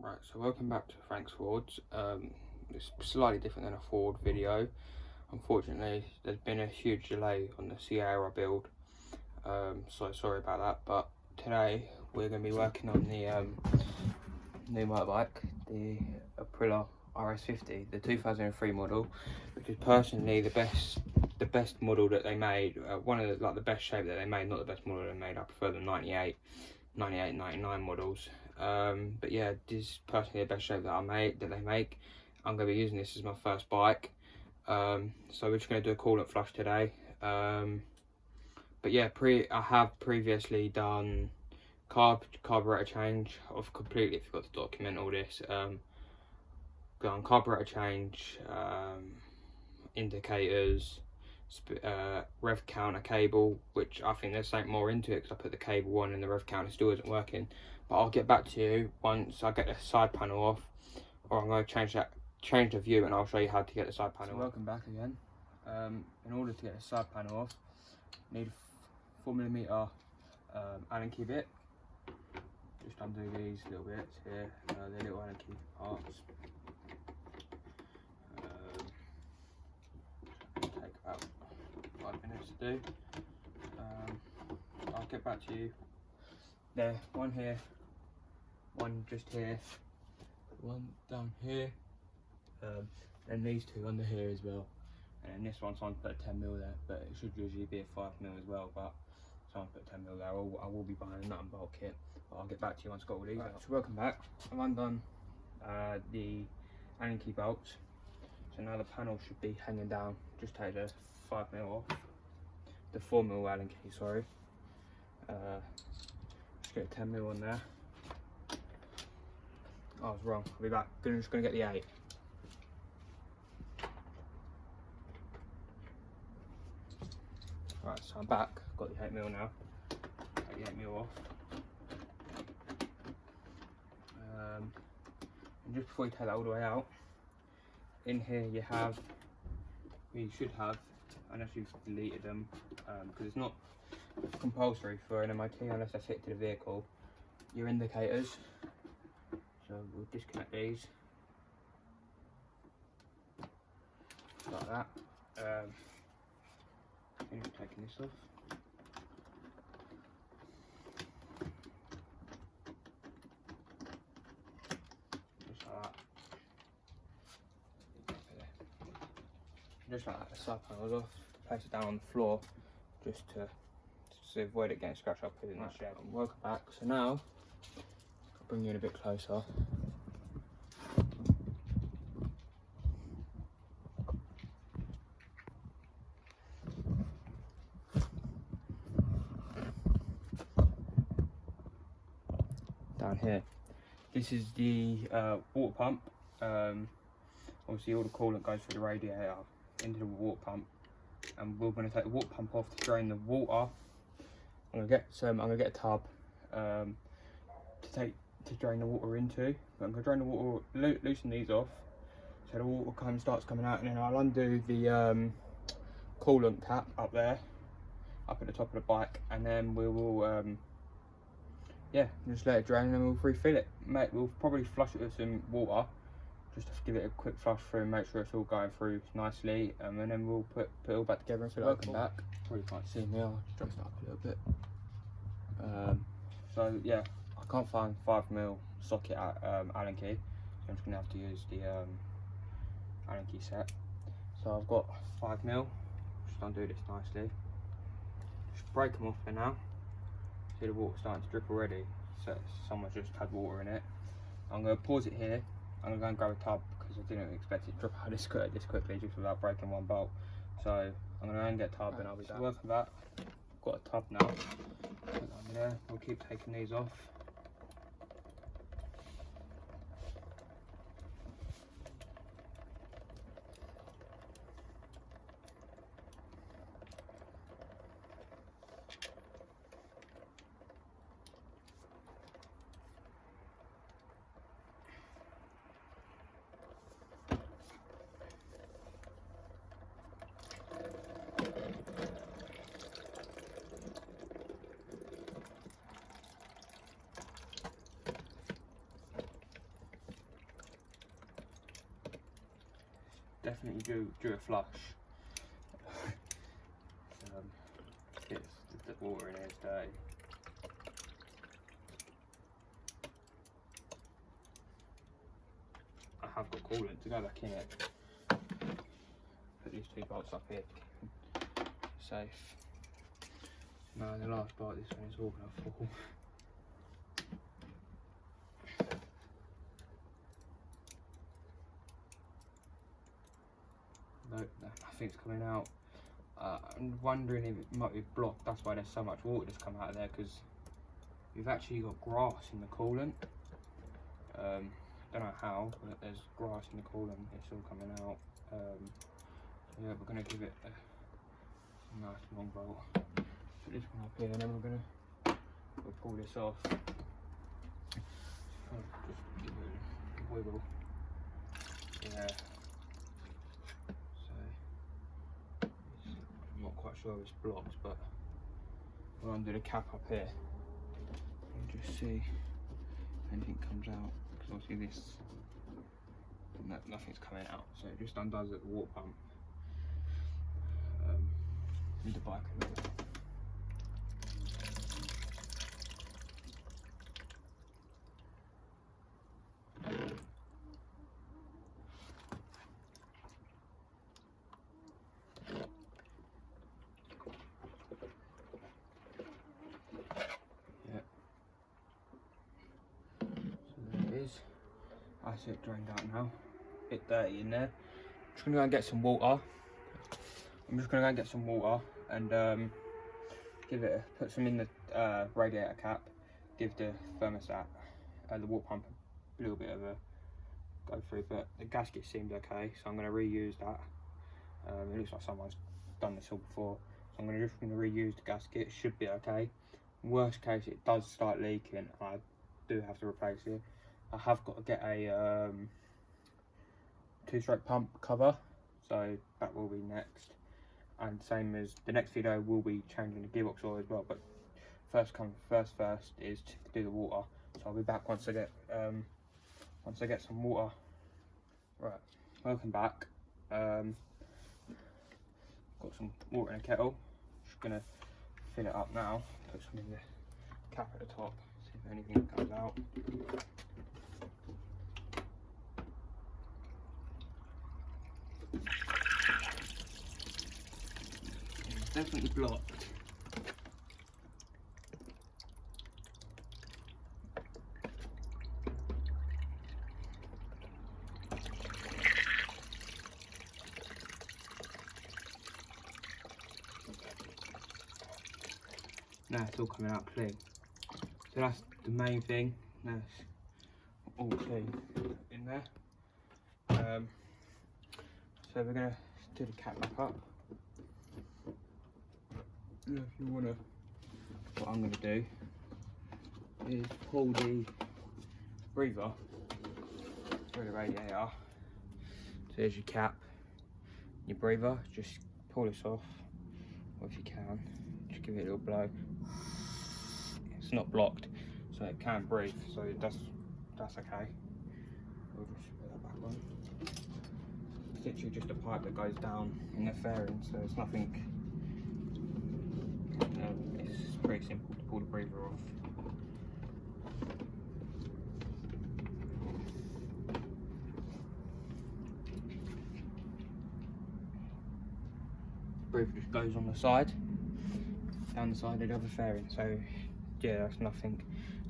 Right, so welcome back to Frank's Fords. It's slightly different than a Ford video. Unfortunately, there's been a huge delay on the Sierra build, so sorry about that. But today we're going to be working on the new motorbike, the Aprilia rs50, the 2003 model, which is personally the best model that they made. One of the best shape that they made, not the best model they made. I prefer the 98, 99 models. But yeah, this is personally the best shape that they make. I'm going to be using this as my first bike. So we're just going to do a coolant flush today. But yeah, I have previously done carburetor change. I've completely forgot to document all this. Done carburetor change, indicators, rev counter cable, which I think there's something more into it because I put the cable on and the rev counter still isn't working. But I'll get back to you once I get the side panel off, or I'm going to change the view and I'll show you how to get the side panel off. Welcome back again. In order to get the side panel off, you need a 4mm Allen key bit. Just undo these little bits here, the little Allen key parts. Take about 5 minutes to do. I'll get back to you. There, one here, one just here, one down here, and these two under here as well. And then this one, someone put a 10mm there, but it should usually be a 5mm as well. But someone put 10mm there. I will be buying a nut and bolt kit. But I'll get back to you once I've got all these out. So welcome back. I've undone the Allen key bolts. So now the panel should be hanging down. Just take the 5mm off, the 4mm Allen key, sorry. Just get a 10mm on there. Oh, I was wrong. I'll be back. I'm just going to get the 8. Right, so I'm back. Got the 8mm now. Take the 8mm off. And just before you take that all the way out, in here you should have, unless you've deleted them, because it's not compulsory for an MOT unless they fit to the vehicle, your indicators. So we'll disconnect these like that. Finish taking this off. Just like that, the side panels off, place it down on the floor just to avoid it getting scratched up in the shed. Welcome back. So now I'll bring you in a bit closer. Down here, this is the water pump. Obviously all the coolant goes through the radiator into the water pump, and we're going to take the water pump off to drain the water. I'm going to get a tub to drain the water into. But I'm going to drain the water, loosen these off so the water starts coming out, and then I'll undo the coolant tap up there, up at the top of the bike, and then we will yeah, just let it drain and then we'll refill it. Mate, we'll probably flush it with some water, just to give it a quick flush through and make sure it's all going through nicely, and then we'll put it all back together and fill it up. Welcome back. Probably can't see me, I'll just dress it up a little bit. So yeah, I can't find 5mm socket Allen key, so I'm just going to have to use the Allen key set. So I've got 5mm, just undo this nicely. Just break them off for now. See the water starting to drip already, so someone's just had water in it. I'm going to pause it here. I'm going to go and grab a tub because I didn't expect it to drip out this quickly just without breaking one bolt. So I'm going to go and get a tub and I'll be back. Welcome back. I've got a tub now. Put that on there. We'll keep taking these off. definitely do a flush. The water in here is dirty. I have got coolant to go back in it. Put these 2 bolts up here to keep them safe. No, the last part of this one is all going to fall. No, nothing's coming out. I'm wondering if it might be blocked. That's why there's so much water that's come out of there, because we've actually got grass in the coolant. Don't know how, but there's grass in the coolant. It's all coming out. So yeah, we're going to give it a nice long bolt. Put this one up here, and then we'll pull this off. Just give it a wiggle. Yeah. I'm not quite sure it's blocked, but we'll undo the cap up here and just see if anything comes out, because obviously this, nothing's coming out, so it just undoes the water pump. Need the bike a little bit. That's it, drained out now. Bit dirty in there. Just gonna go and get some water. I'm just gonna go and get some water and put some in the radiator cap. Give the thermostat, the water pump, a little bit of a go through. But the gasket seemed okay, so I'm gonna reuse that. It looks like someone's done this all before, so I'm just gonna reuse the gasket. It should be okay. Worst case, it does start leaking. I do have to replace it. I have got to get a 2-stroke pump cover, so that will be next. And same as the next video, will be changing the gearbox oil as well. But first is to do the water. So I'll be back once I get some water. Right, welcome back. Got some water in a kettle. Just gonna fill it up now. Put some in the cap at the top. See if anything comes out. It's definitely blocked. Now it's all coming out clean. So that's the main thing. Now it's all clean in there. So we're gonna do the cap back up. If you wanna, what I'm gonna do is pull the breather through the radiator. So there's your cap, your breather. Just pull this off, or if you can, just give it a little blow. It's not blocked, so it can breathe. So that's okay. We'll just put that back on. It's literally just a pipe that goes down in the fairing, so it's nothing. It's pretty simple to pull the breather off. The breather just goes on the side, down the side of the other fairing. So yeah, that's nothing.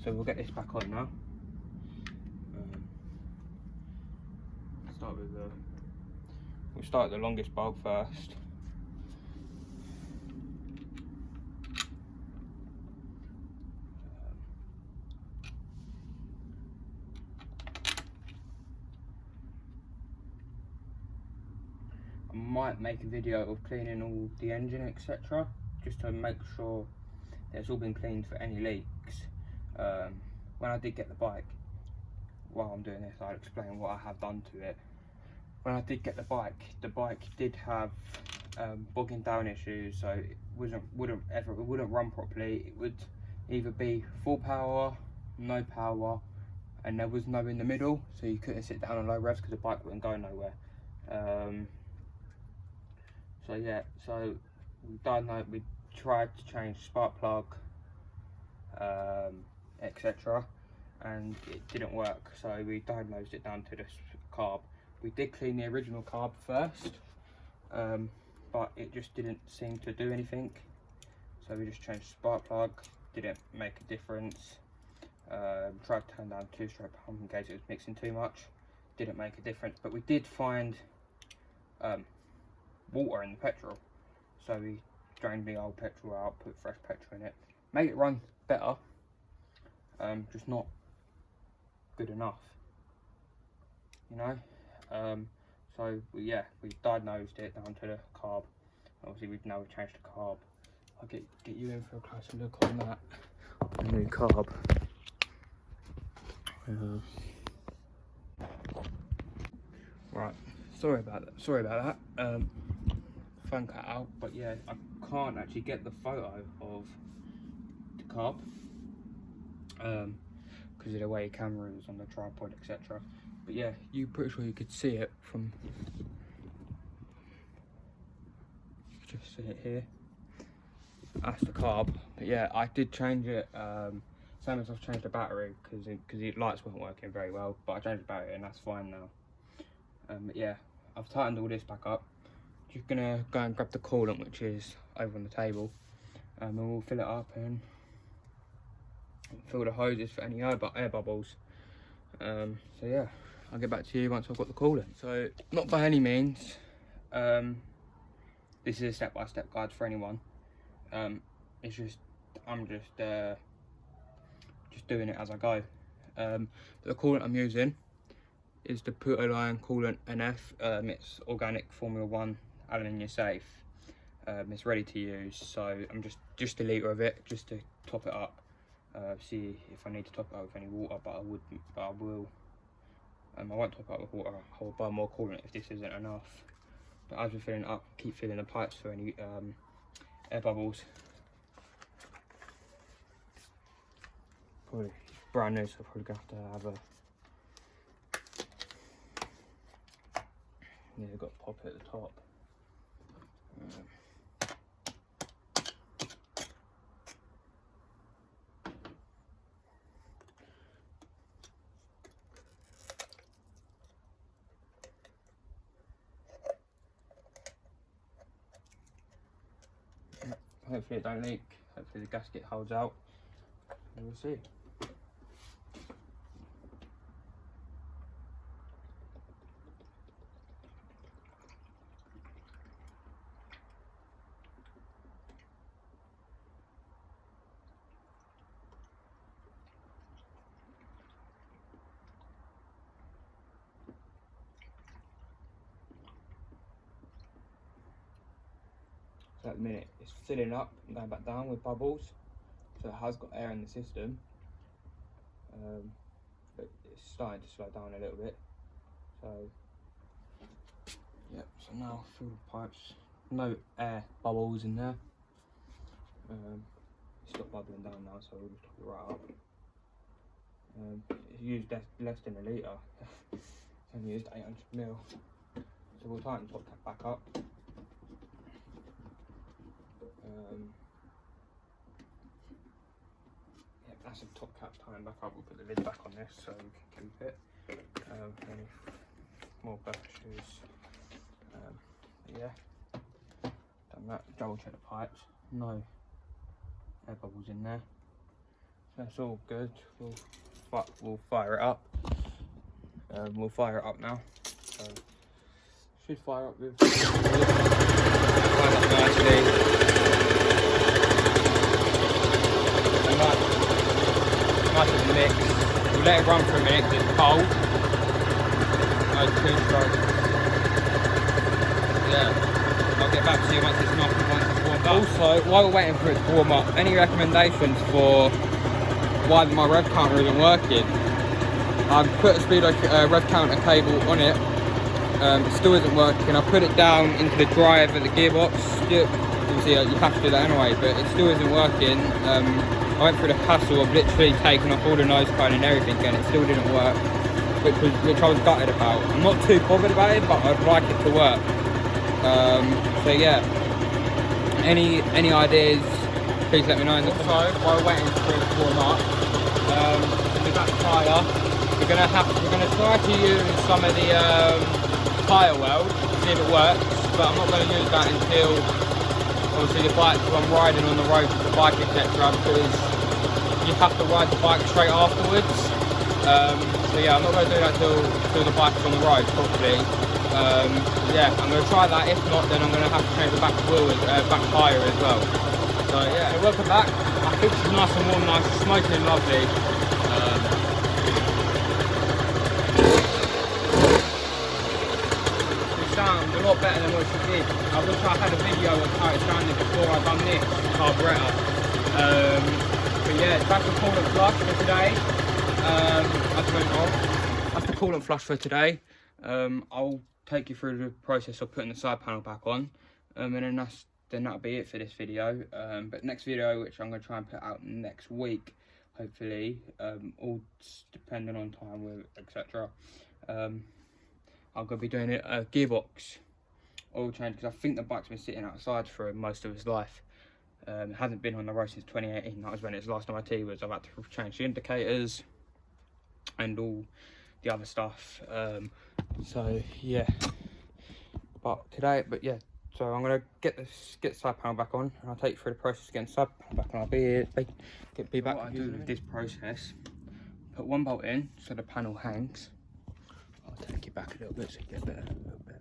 So we'll get this back on now. We'll start with the longest bulb first. I might make a video of cleaning all the engine, etc., just to make sure that it's all been cleaned for any leaks. When I did get the bike, while I'm doing this, I'll explain what I have done to it. When I did get the bike did have bogging down issues, so it wouldn't run properly. It would either be full power, no power, and there was no in the middle, so you couldn't sit down on low revs because the bike wouldn't go nowhere. So yeah, so we tried to change spark plug, etc., and it didn't work. So we diagnosed it down to this carb. We did clean the original carb first, but it just didn't seem to do anything. So we just changed the spark plug, didn't make a difference. Tried to turn down 2-stroke pump in case it was mixing too much, didn't make a difference. But we did find water in the petrol, so we drained the old petrol out, put fresh petrol in it, made it run better, just not good enough, you know. So yeah, we diagnosed it down to the carb. Obviously we've changed the carb. I'll get you in for a closer look on that, the new carb. Right, sorry about that. Phone cut out, but yeah, I can't actually get the photo of the carb because of the way the camera is on the tripod, etc. But yeah, you're pretty sure you could see it from, just see it here. That's the carb. But yeah, I did change it. Same as I've changed the battery because the lights weren't working very well, but I changed the battery and that's fine now. But yeah, I've tightened all this back up. Just gonna go and grab the coolant, which is over on the table, and we'll fill it up and fill the hoses for any air bubbles. So yeah, I'll get back to you once I've got the coolant. So not by any means, this is a step-by-step guide for anyone. It's just I'm just doing it as I go. The coolant I'm using is the Aprilia coolant NF. It's organic Formula 1 aluminium safe. It's ready to use, so I'm just a litre of it just to top it up. See if I need to top it up with any water, but I will. I won't top it up with water. I'll buy more coolant if this isn't enough. But as we're filling it up, keep filling the pipes for any air bubbles. Probably brand new, so I'll probably have to have a. Yeah, I've got to pop it at the top. Hopefully it don't leak. Hopefully the gasket holds out. And we'll see. So at the minute it's filling up and going back down with bubbles, so it has got air in the system, but it's starting to slow down a little bit. So yep, so now fill the pipes, no air bubbles in there. It's stopped bubbling down now, so we'll just top it right up. It's used less than a litre. It's only used 800 ml, so we'll tighten the top cap back up. Yeah, that's the top cap tying back up. We'll put the lid back on this so we can keep it. Any more purchases. Yeah, done that. Double check the pipes. No air bubbles in there. So that's all good. We'll fire it up. We'll fire it up now. So should fire up with. Fire up nicely. Nice of the mix. We'll let it run for a minute because it's cold. No 2-stroke. Yeah, I'll get back to you once it's not once it's warmed up. Also, while we're waiting for it to warm up, any recommendations for why my rev counter isn't working? I've put a speedo rev counter cable on it. It still isn't working. I put it down into the drive at the gearbox. Obviously, you have to do that anyway, but it still isn't working. I went through the hassle of literally taking off all the nose cone and everything, and it still didn't work. which I was gutted about. I'm not too bothered about it, but I'd like it to work. So yeah, any ideas, please let me know in the comments. So while we're waiting for it to warm up, with that tyre, we're gonna try to use some of the tyre weld, see if it works, but I'm not going to use that until obviously the bike, when I'm riding on the road with the bike, etc., because you have to ride the bike straight afterwards. So yeah, I'm not going to do that till the bike's on the road properly. Yeah, I'm going to try that. If not, then I'm going to have to change the back wheel, back tyre as well. So yeah, so welcome back. I think it's nice and warm, nice, smoking lovely. It sounds a lot better than what she did. I wish I had a video of how it sounded before I done this carburettor. But yeah, that's the coolant flush for today. That's the coolant flush for today. I'll take you through the process of putting the side panel back on, and then that'll be it for this video. But next video, which I'm going to try and put out next week, hopefully, all depending on time with etc. I'm going to be doing a gearbox oil change, because I think the bike's been sitting outside for most of its life. It hasn't been on the road since 2018. That was when its last MOT was. I've had to change the indicators and all the other stuff. So yeah, but yeah, so I'm gonna get the side panel back on, and I'll take you through the process of getting the side panel back on. I'll be back. What I do with this process: put one bolt in so the panel hangs. I'll take you back a little bit so you get a better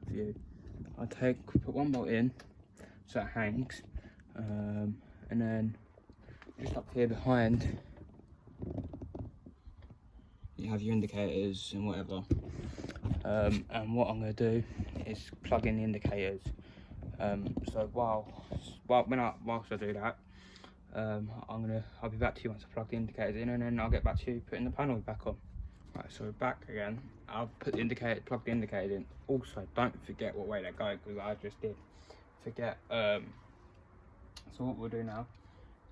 view. Put one bolt in so it hangs, and then just up here behind you have your indicators and whatever. And what I'm going to do is plug in the indicators. So whilst I do that, I'll be back to you once I plug the indicators in, and then I'll get back to you putting the panel back on. Right, so we're back again. I'll plug the indicators in. Also, don't forget what way they go, because I just did forget. So what we'll do now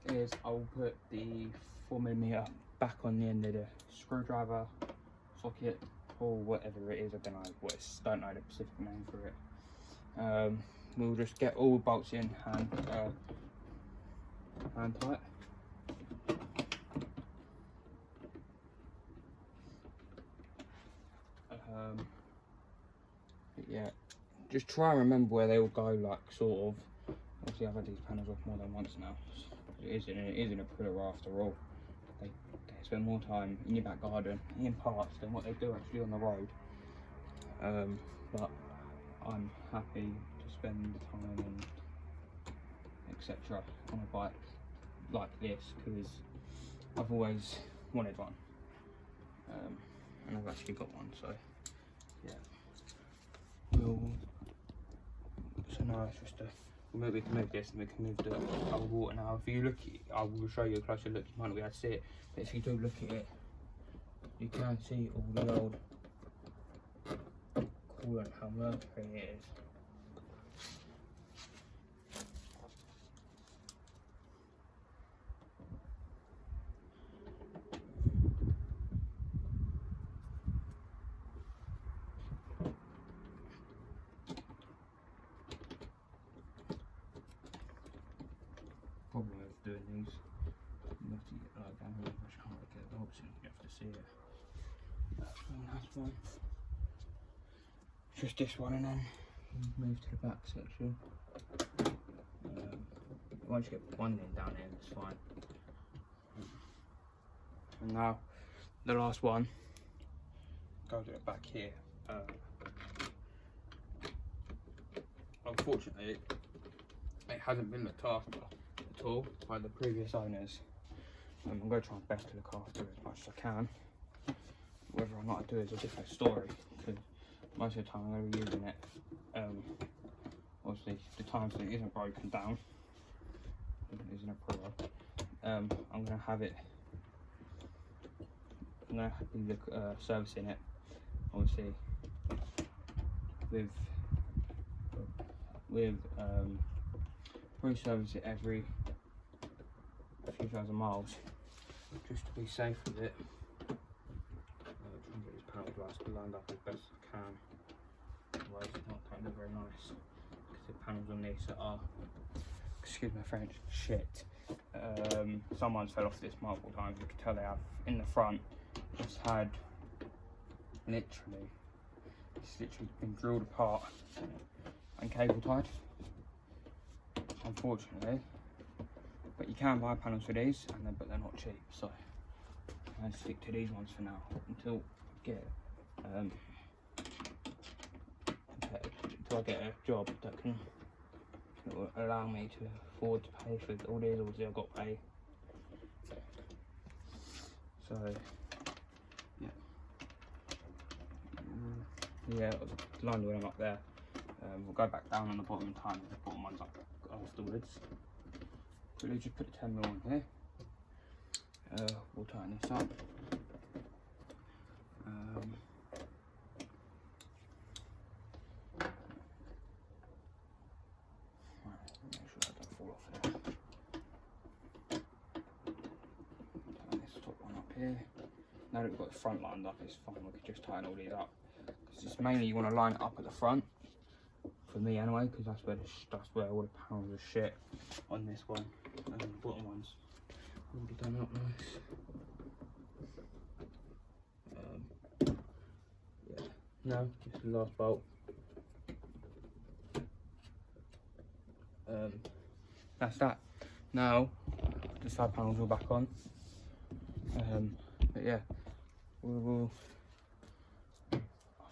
is I'll put the 4mm back on the end of the screwdriver socket, or whatever it is. I don't know don't know the specific name for it. We'll just get all the bolts in hand tight. Yeah, just try and remember where they all go, like sort of. Obviously I've had these panels off more than once now. It is in Aprilia after all. They spend more time in your back garden in parts than what they do actually on the road. But I'm happy to spend the time and etc. on a bike like this, because I've always wanted one, and I've actually got one. So yeah, so now it's just we can move this, and we can move the cold water now. If you look at it, I will show you a closer look. You might not be able to see it, but if you do look at it, you can see all the old coolant, how mercury it is. Problem with doing these, you have to get like down here, which can't get the bolts in, you have to see it. That's one. Just this one, and then move to the back section. Once you get one in down here, it's fine. And now the last one goes at the back here. Unfortunately, it hasn't been looked after at all by the previous owners. I'm going to try my best to look after it as much as I can. Whether or not I do is a different story, because most of the time I'm going to be using it. Obviously, the times that it isn't broken down, it isn't a Aprilia, I'm going to have it. I'm going to be servicing it, obviously, with re-service it every few thousand miles, just to be safe with it. Try and get this panel to be lined up as best as I can. Otherwise it's not going to look very nice. Because the panels on these are, excuse my French, shit. Someone's fell off this multiple times. You can tell they have. In the front, it's had it's literally been drilled apart and cable tied, unfortunately. But you can buy panels for these, but they're not cheap, so I'm going to stick to these ones for now until I get a job that will allow me to afford to pay for all these. Obviously I've got to pay, so yeah, line the one up there. We'll go back down on the bottom and time the bottom ones up afterwards. Quickly just put the 10mm on here. We'll tighten this up. Make sure that don't fall off there. Tighten this top one up here. Now that we've got the front lined up, it's fine. We can just tighten all these up. Because it's mainly you want to line it up at the front. For me anyway, because that's where all the panels of shit on this one, and the bottom ones already done up nice. Yeah, no, just the last bolt. That's that. Now the side panels are back on. But yeah, I'll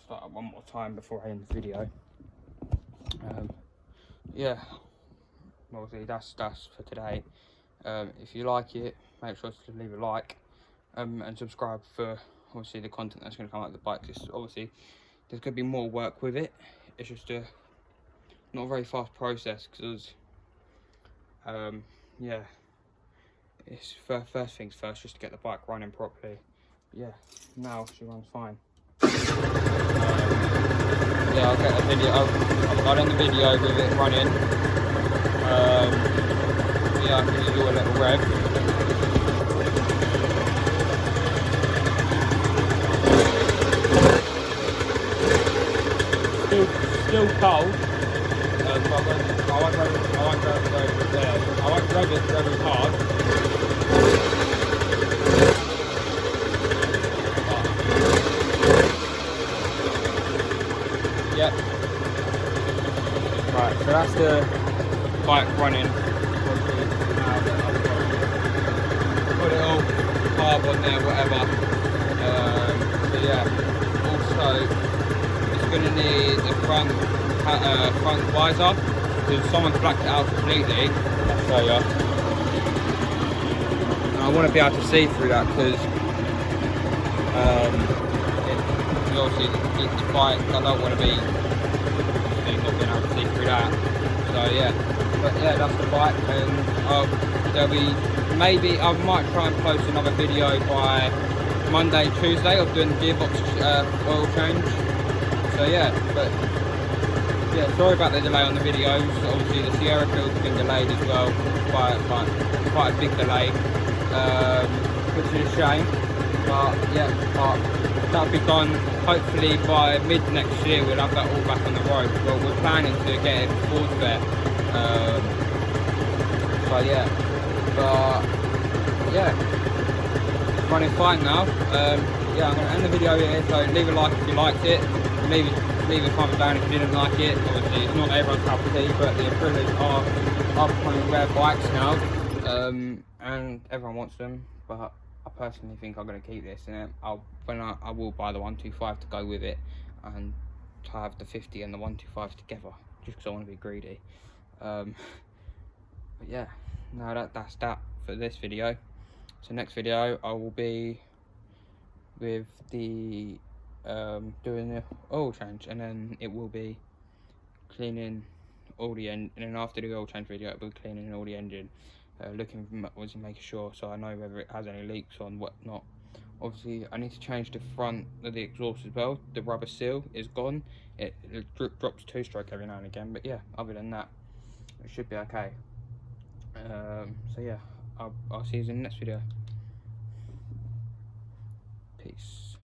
start up one more time before I end the video. Yeah, obviously that's for today. If you like it, make sure to leave a like and subscribe for obviously the content that's going to come out of the bike. Obviously there's going to be more work with it. It's just not a very fast process because yeah, it's first things first, just to get the bike running properly. But yeah, now she runs fine. Yeah, I'll get a video. I'll end the video with it running. Yeah, I can just do a little rev. Still cold. So I won't rev it very hard. Yep. Right, so that's the bike running. Put it all carb on there, whatever. So yeah. Also, it's going to need a front visor because someone's blacked it out completely. I'll show you. And I want to be able to see through that because obviously the bike, I don't want to be not being able to see through that. So yeah, but yeah, that's the bike, and there'll be maybe I might try and post another video by Monday, Tuesday of doing the gearbox oil change. So yeah, but yeah, sorry about the delay on the videos. Obviously the Sierra field's been delayed as well, quite a big delay, which is a shame. But yeah, that'll be done hopefully by mid next year. We'll have that all back on the road. Well, we're planning to get it before fair. So yeah, but yeah, running fine now. Yeah, I'm going to end the video here. So leave a like if you liked it. Leave a comment down if you didn't like it. Obviously, it's not everyone's cup of tea, but the Aprilias are becoming rare bikes now, and everyone wants them. But I personally think I'm going to keep this, and I will buy the 125 to go with it, and to have the 50 and the 125 together, just because I want to be greedy. But yeah, no, that's that for this video. So next video I will be with the doing the oil change, and then it will be cleaning all the and then after the oil change video it will be cleaning all the engine. Looking for, obviously making sure so I know whether it has any leaks or whatnot. Obviously I need to change the front of the exhaust as well. The rubber seal is gone. It drops two-stroke every now and again, but yeah, other than that it should be okay. So yeah, I'll see you in the next video. Peace.